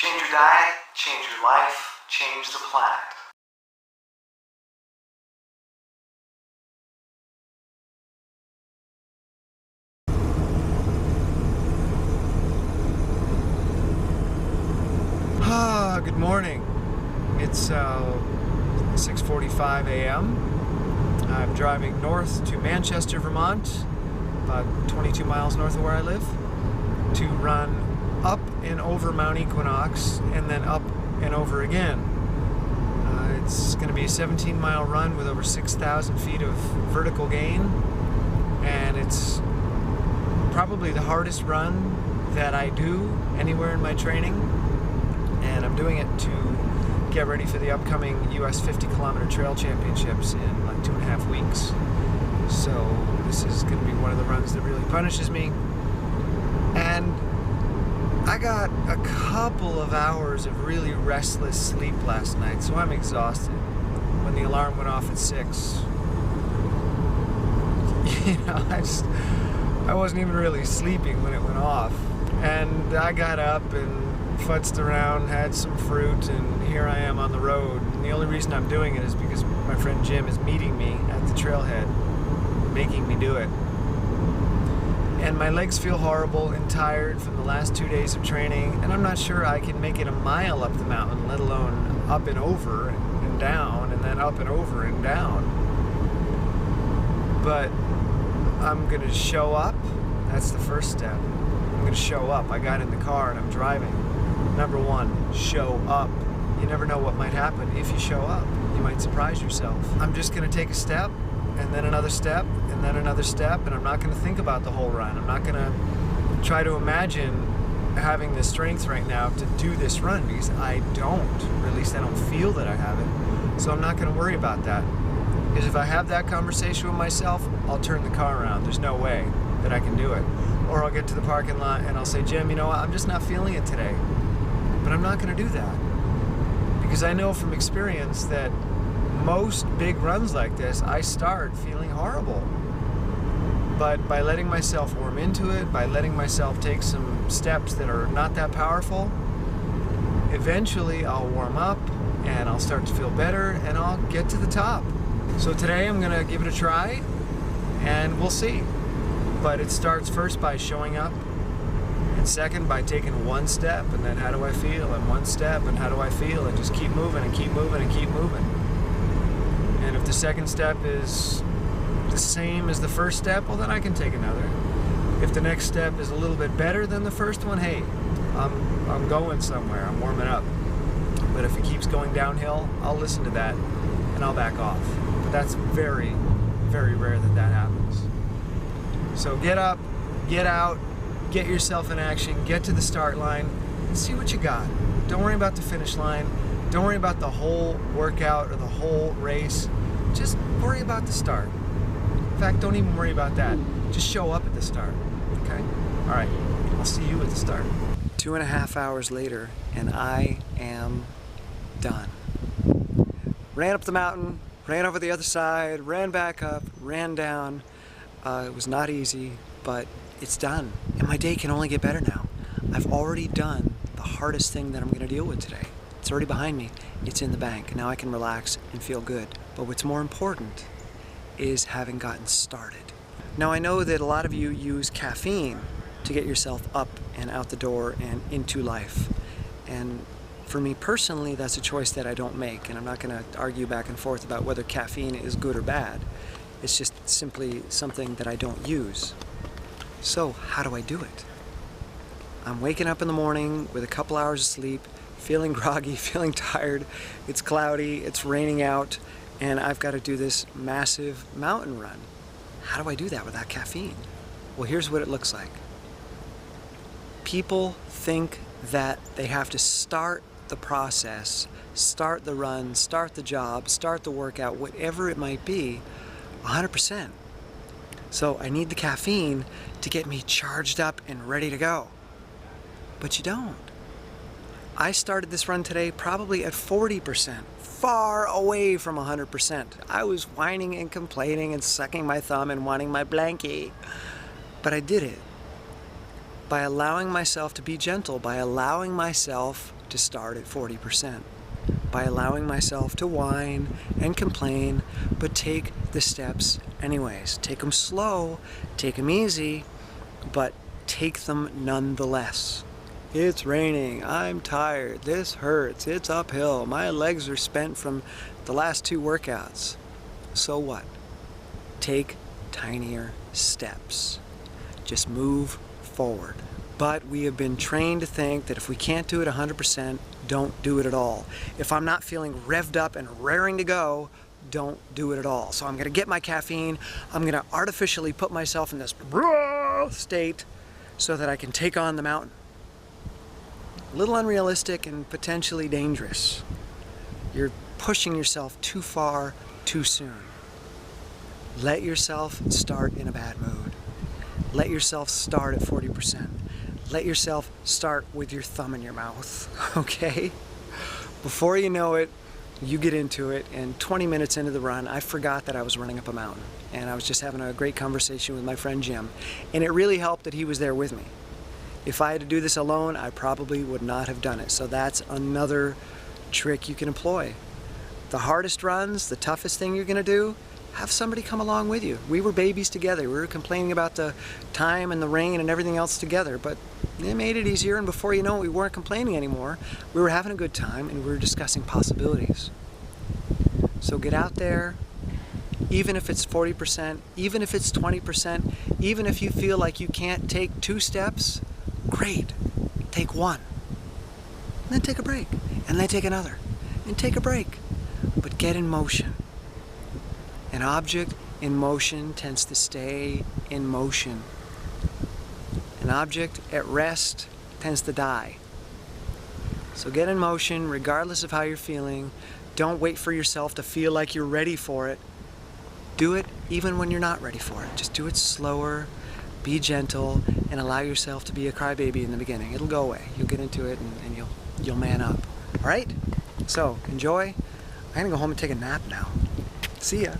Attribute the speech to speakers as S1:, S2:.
S1: Change your diet, change your life, change the planet.
S2: Good morning. It's 6:45 a.m. I'm driving north to Manchester, Vermont, about 22 miles north of where I live, to run up and over Mount Equinox and then up and over again. It's going to be a 17-mile run with over 6,000 feet of vertical gain, and it's probably the hardest run that I do anywhere in my training, and I'm doing it to get ready for the upcoming US 50-kilometer trail championships in like 2.5 weeks. So this is going to be one of the runs that really punishes me. And I got a couple of hours of really restless sleep last night, so I'm exhausted. When the alarm went off at 6, I wasn't even really sleeping when it went off. And I got up and futzed around, had some fruit, and here I am on the road. And the only reason I'm doing it is because my friend Jim is meeting me at the trailhead, making me do it. And my legs feel horrible and tired from the last 2 days of training, and I'm not sure I can make it a mile up the mountain, let alone up and over and down, and then up and over and down. But I'm gonna show up. That's the first step. I'm gonna show up. I got in the car and I'm driving. Number one, show up. You never know what might happen if you show up. You might surprise yourself. I'm just gonna take a step, and then another step, and then another step, and I'm not gonna think about the whole run. I'm not gonna try to imagine having the strength right now to do this run, because I don't, or at least I don't feel that I have it. So I'm not gonna worry about that. Because if I have that conversation with myself, I'll turn the car around. There's no way that I can do it. Or I'll get to the parking lot and I'll say, Jim, you know what, I'm just not feeling it today. But I'm not gonna do that. Because I know from experience that most big runs like this, I start feeling horrible. But by letting myself warm into it, by letting myself take some steps that are not that powerful, eventually I'll warm up and I'll start to feel better and I'll get to the top. So today I'm gonna give it a try and we'll see. But it starts first by showing up, and second by taking one step, and then how do I feel, and one step, and how do I feel, and just keep moving and keep moving and keep moving. And if the second step is the same as the first step, well then I can take another. If the next step is a little bit better than the first one, hey, I'm going somewhere, I'm warming up. But if it keeps going downhill, I'll listen to that and I'll back off. But that's very, very rare that that happens. So get up, get out, get yourself in action, get to the start line, and see what you got. Don't worry about the finish line. Don't worry about the whole workout or the whole race. Just worry about the start. In fact, don't even worry about that. Just show up at the start, okay? All right, I'll see you at the start. 2.5 hours later, and I am done. Ran up the mountain, ran over the other side, ran back up, ran down. It was not easy, but it's done. And my day can only get better now. I've already done the hardest thing that I'm gonna deal with today. It's already behind me. It's in the bank. Now I can relax and feel good. But what's more important is having gotten started. Now I know that a lot of you use caffeine to get yourself up and out the door and into life. And for me personally, that's a choice that I don't make. And I'm not gonna argue back and forth about whether caffeine is good or bad. It's just simply something that I don't use. So how do I do it? I'm waking up in the morning with a couple hours of sleep, feeling groggy, feeling tired. It's cloudy, it's raining out, and I've got to do this massive mountain run. How do I do that without caffeine? Well, here's what it looks like. People think that they have to start the process, start the run, start the job, start the workout, whatever it might be, 100%. So I need the caffeine to get me charged up and ready to go. But you don't. I started this run today probably at 40%, far away from 100%. I was whining and complaining and sucking my thumb and wanting my blankie. But I did it by allowing myself to be gentle, by allowing myself to start at 40%. By allowing myself to whine and complain, but take the steps anyways. Take them slow, take them easy, but take them nonetheless. It's raining, I'm tired, this hurts, it's uphill, my legs are spent from the last 2 workouts. So what? Take tinier steps. Just move forward. But we have been trained to think that if we can't do it 100%, don't do it at all. If I'm not feeling revved up and raring to go, don't do it at all. So I'm gonna get my caffeine, I'm gonna artificially put myself in this state so that I can take on the mountain. A little unrealistic and potentially dangerous. You're pushing yourself too far too soon. Let yourself start in a bad mood. Let yourself start at 40%. Let yourself start with your thumb in your mouth, okay? Before you know it, you get into it, and 20 minutes into the run, I forgot that I was running up a mountain. And I was just having a great conversation with my friend Jim. And it really helped that he was there with me. If I had to do this alone, I probably would not have done it. So that's another trick you can employ. The hardest runs, the toughest thing you're gonna do, have somebody come along with you. We were babies together. We were complaining about the time and the rain and everything else together, but it made it easier, and before you know it, we weren't complaining anymore. We were having a good time, and we were discussing possibilities. So get out there, even if it's 40%, even if it's 20%, even if you feel like you can't take 2 steps, great, take 1. And then take a break, and then take another, and take a break. But get in motion. An object in motion tends to stay in motion. An object at rest tends to die. So get in motion regardless of how you're feeling. Don't wait for yourself to feel like you're ready for it. Do it even when you're not ready for it. Just do it slower, be gentle, and allow yourself to be a crybaby in the beginning. It'll go away. You'll get into it and you'll man up. All right? So enjoy. I'm gonna go home and take a nap now. See ya.